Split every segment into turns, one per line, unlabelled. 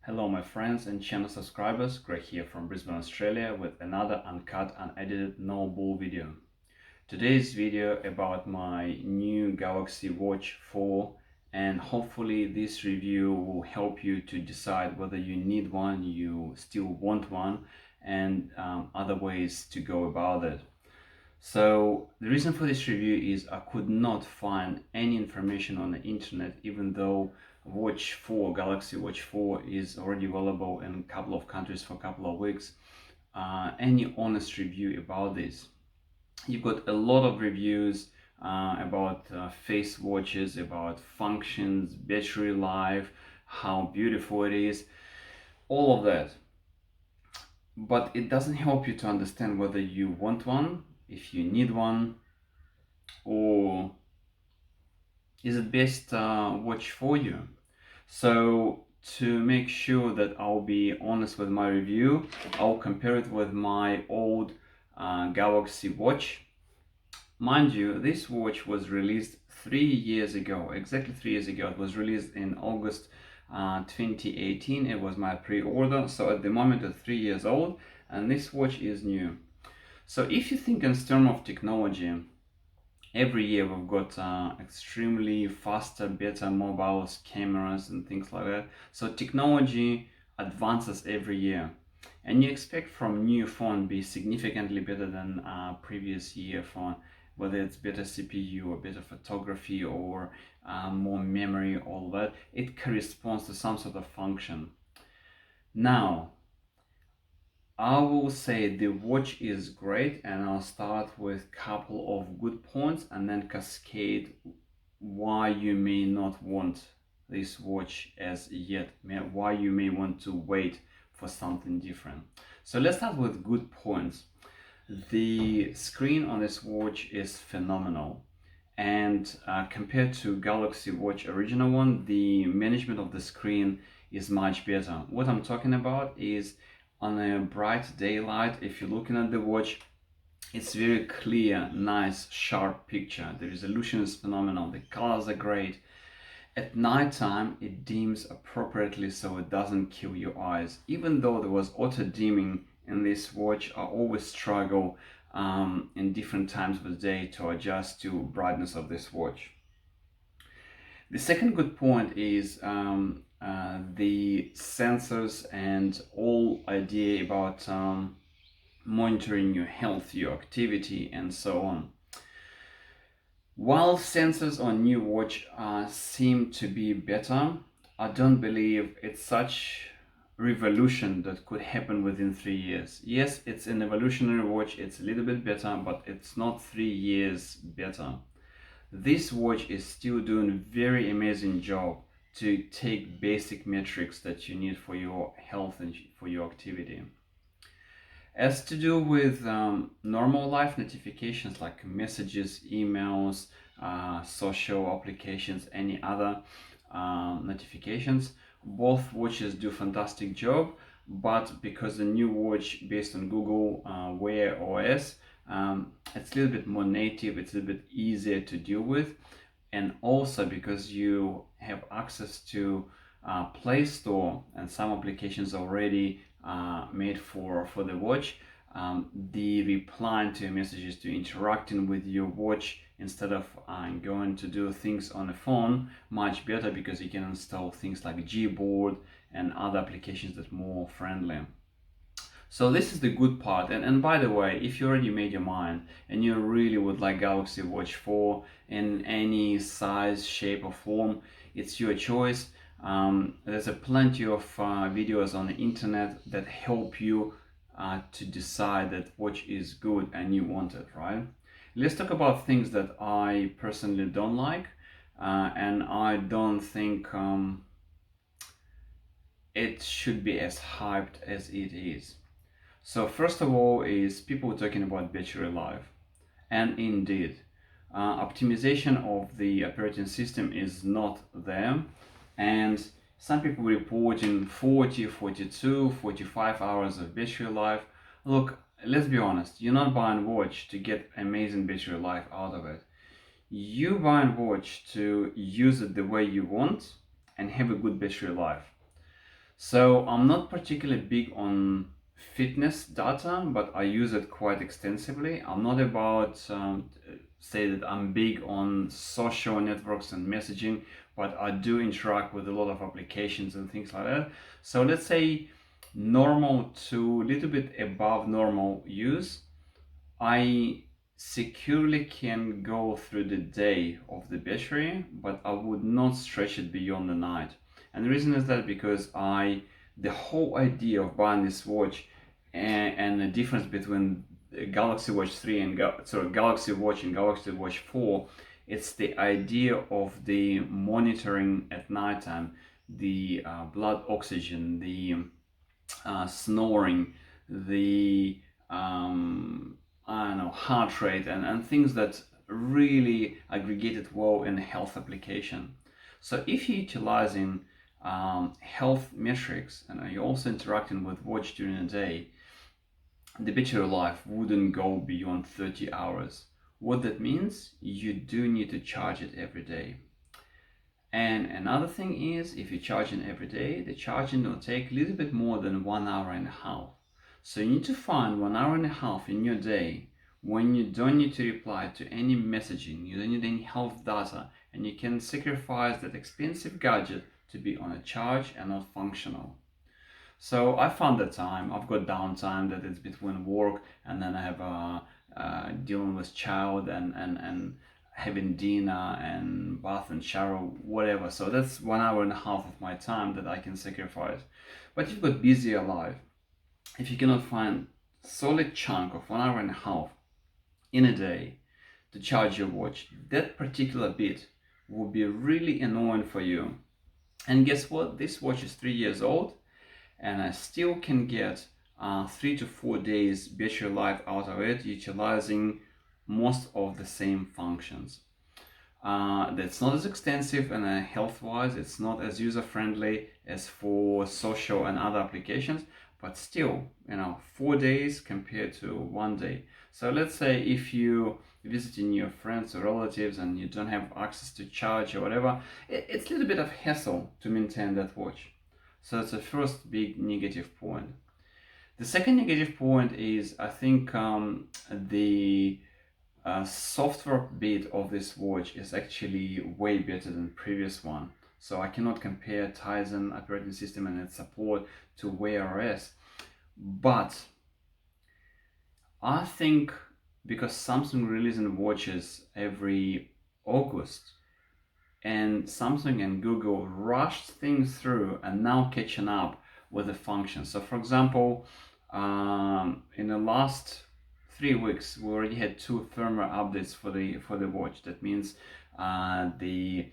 Hello my friends and channel subscribers, Greg here from Brisbane, Australia with another uncut, unedited, no bull video. Today's video about my new Galaxy Watch 4, and hopefully this review will help you to decide whether you need one, you still want one, and other ways to go about it. So the reason for this review is I could not find any information on the internet, even though Watch 4, Galaxy Watch 4 is already available in a couple of countries for a couple of weeks. Any honest review about this. You've got a lot of reviews about face watches, about functions, battery life, how beautiful it is, all of that. But it doesn't help you to understand whether you want one, if you need one, or is it best watch for you. So to make sure that I'll be honest with my review, I'll compare it with my old Galaxy watch. Mind you, this watch was released 3 years ago, exactly 3 years ago. It was released in August 2018. It was my pre-order, so at the moment it's 3 years old, and this watch is new. So if you think in terms of technology, every year we've got extremely faster, better mobiles, cameras and things like that. So technology advances every year, and you expect from new phone be significantly better than previous year phone, whether it's better CPU or better photography or more memory, all that. It corresponds to some sort of function. Now I will say the watch is great, and I'll start with a couple of good points and then cascade why you may not want this watch as yet, why you may want to wait for something different. So let's start with good points. The screen on this watch is phenomenal, and compared to Galaxy Watch original one, the management of the screen is much better. What I'm talking about is on a bright daylight, if you're looking at the watch, it's very clear, nice, sharp picture. The resolution is phenomenal, the colors are great. At nighttime, it dims appropriately so it doesn't kill your eyes. Even though there was auto dimming in this watch, I always struggle in different times of the day to adjust to brightness of this watch. The second good point is the sensors and all idea about monitoring your health, your activity, and so on. While sensors on new watch seem to be better, I don't believe it's such revolution that could happen within 3 years. Yes, it's an evolutionary watch, it's a little bit better, but it's not 3 years better. This watch is still doing very amazing job to take basic metrics that you need for your health and for your activity. As to do with normal life notifications like messages, emails, social applications, any other notifications, both watches do fantastic job, but because the new watch based on Google Wear OS, it's a little bit more native, it's a little bit easier to deal with, and also because you have access to Play Store and some applications already made for the watch, the replying to messages, to interacting with your watch instead of going to do things on the phone, much better because you can install things like Gboard and other applications that are more friendly. So this is the good part, and by the way, if you already made your mind and you really would like Galaxy Watch 4 in any size, shape or form, it's your choice. There's a plenty of videos on the internet that help you to decide that watch is good and you want it, right? Let's talk about things that I personally don't like, and I don't think it should be as hyped as it is. So first of all is people talking about battery life, and indeed optimization of the operating system is not there, and some people reporting 40, 42, 45 hours of battery life. Look, let's be honest, you're not buying a watch to get amazing battery life out of it. You buy a watch to use it the way you want and have a good battery life. So I'm not particularly big on fitness data, but I use it quite extensively. I'm not about say that I'm big on social networks and messaging, but I do interact with a lot of applications and things like that. So let's say normal to a little bit above normal use, I securely can go through the day of the battery, but I would not stretch it beyond the night. And the reason is that because the whole idea of buying this watch and the difference between the Galaxy Watch 3 and Galaxy Watch and Galaxy Watch 4, it's the idea of the monitoring at nighttime, the blood oxygen, the snoring, the I don't know, heart rate, and things that really aggregated well in a health application. So if you're utilizing health metrics and you're also interacting with watch during the day, the battery life wouldn't go beyond 30 hours. What that means, you do need to charge it every day. And another thing is, if you're charging every day, the charging will take a little bit more than 1 hour and a half. So you need to find 1 hour and a half in your day when you don't need to reply to any messaging, you don't need any health data, and you can sacrifice that expensive gadget to be on a charge and not functional. So I found that time. I've got downtime that it's between work and then I have dealing with child and having dinner and bath and shower, whatever. So that's 1 hour and a half of my time that I can sacrifice. But you've got busier life. If you cannot find solid chunk of 1 hour and a half in a day to charge your watch, that particular bit will be really annoying for you. And guess what? This watch is 3 years old and I still can get 3 to 4 days battery life out of it, utilizing most of the same functions. That's not as extensive and health-wise, it's not as user-friendly as for social and other applications, but still, 4 days compared to 1 day. So let's say if you visiting your friends or relatives and you don't have access to charge or whatever, it's a little bit of hassle to maintain that watch. So that's the first big negative point. The second negative point is, I think the software bit of this watch is actually way better than the previous one. So I cannot compare Tizen operating system and its support to Wear OS. But I think because Samsung releasing watches every August, and Samsung and Google rushed things through and now catching up with the functions. So for example, in the last 3 weeks, we already had 2 firmware updates for the watch. That means the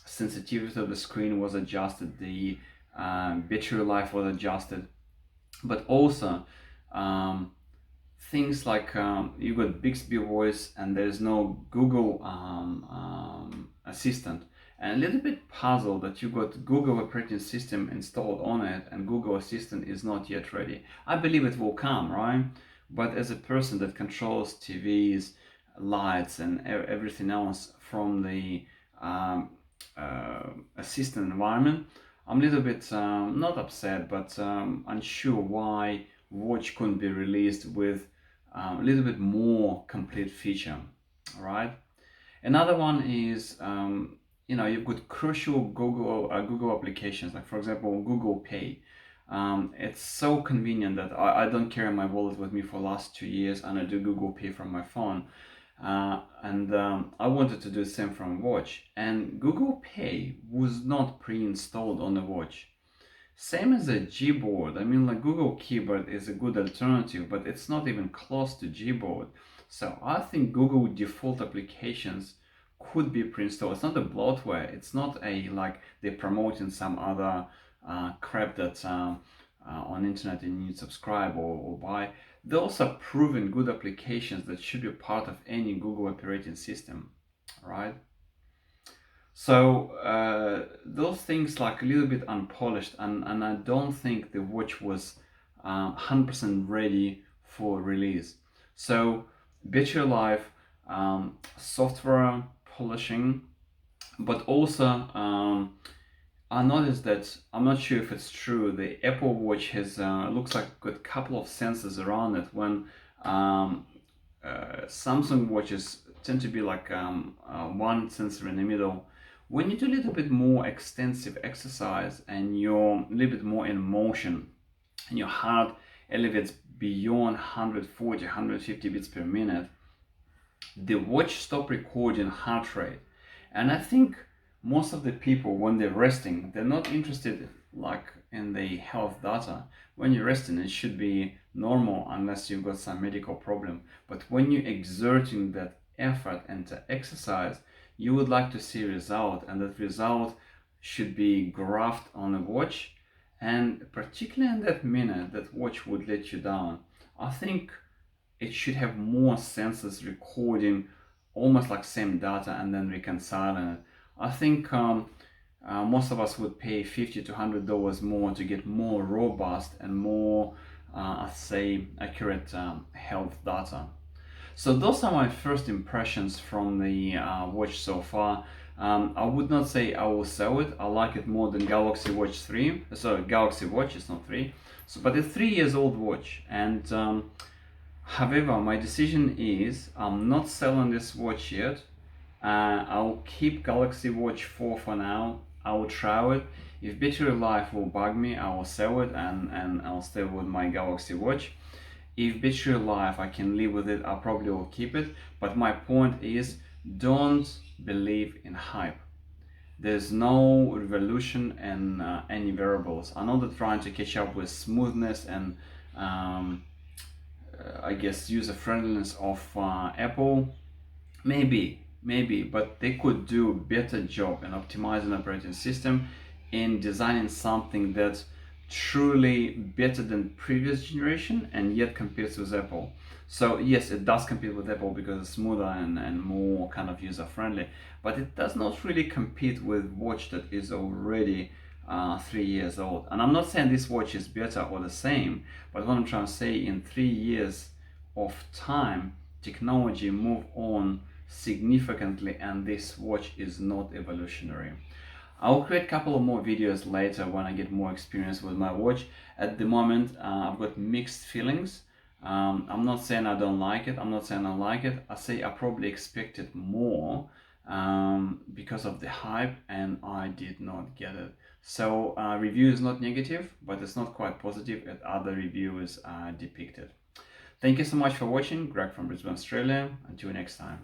sensitivity of the screen was adjusted, the battery life was adjusted, but also things like you got Bixby voice and there's no Google Assistant. And a little bit puzzled that you got Google operating system installed on it and Google Assistant is not yet ready. I believe it will come, right? But as a person that controls TVs, lights and everything else from the assistant environment, I'm a little bit not upset, but unsure why watch couldn't be released with a little bit more complete feature. All right. Another one is you've got crucial Google applications, like for example Google Pay. It's so convenient that I don't carry my wallet with me for the last 2 years, and I do Google Pay from my phone. And I wanted to do the same from watch, and Google Pay was not pre-installed on the watch. Same as a Gboard. I mean, like Google Keyboard is a good alternative, but it's not even close to Gboard. So I think Google default applications could be pre-installed. It's not a bloatware. It's not a like they're promoting some other crap that on internet you need to subscribe or buy. Those are proven good applications that should be part of any Google operating system, right? So those things like a little bit unpolished, and I don't think the watch was 100% ready for release. So battery life, software polishing, but also I noticed that, I'm not sure if it's true, the Apple Watch has looks like got a couple of sensors around it, when um, Samsung watches tend to be like one sensor in the middle. When you do a little bit more extensive exercise and you're a little bit more in motion and your heart elevates beyond 140, 150 beats per minute, the watch stop recording heart rate. And I think most of the people, when they're resting, they're not interested like in the health data. When you're resting, it should be normal unless you've got some medical problem. But when you're exerting that effort and the exercise, you would like to see result, and that result should be graphed on a watch. And particularly in that minute, that watch would let you down. I think it should have more sensors recording almost like same data and then reconciling it. I think most of us would pay $50 to $100 more to get more robust and more, I'd say, accurate health data. So those are my first impressions from the watch so far. I would not say I will sell it. I like it more than Galaxy Watch 3. Sorry, Galaxy Watch, it's not 3. So, but it's 3 years old watch, and however, my decision is I'm not selling this watch yet. I'll keep Galaxy Watch 4 for now. I will try it. If battery life will bug me, I will sell it, and I'll stay with my Galaxy Watch. If battery life I can live with it, I probably will keep it. But my point is, don't believe in hype. There's no revolution in any variables. I know they're trying to catch up with smoothness and I guess user friendliness of Apple. Maybe, but they could do a better job in optimizing operating system, in designing something that's truly better than previous generation and yet competes with Apple. So yes, it does compete with Apple because it's smoother and more kind of user friendly, but it does not really compete with watch that is already 3 years old. And I'm not saying this watch is better or the same, but what I'm trying to say, in 3 years of time, technology moved on significantly, and this watch is not evolutionary. I'll create a couple of more videos later when I get more experience with my watch. At the moment, I've got mixed feelings. I'm not saying I don't like it. I'm not saying I like it. I say I probably expected more because of the hype, and I did not get it. So review is not negative, but it's not quite positive as other reviewers depicted. Thank you so much for watching. Greg from Brisbane, Australia. Until next time.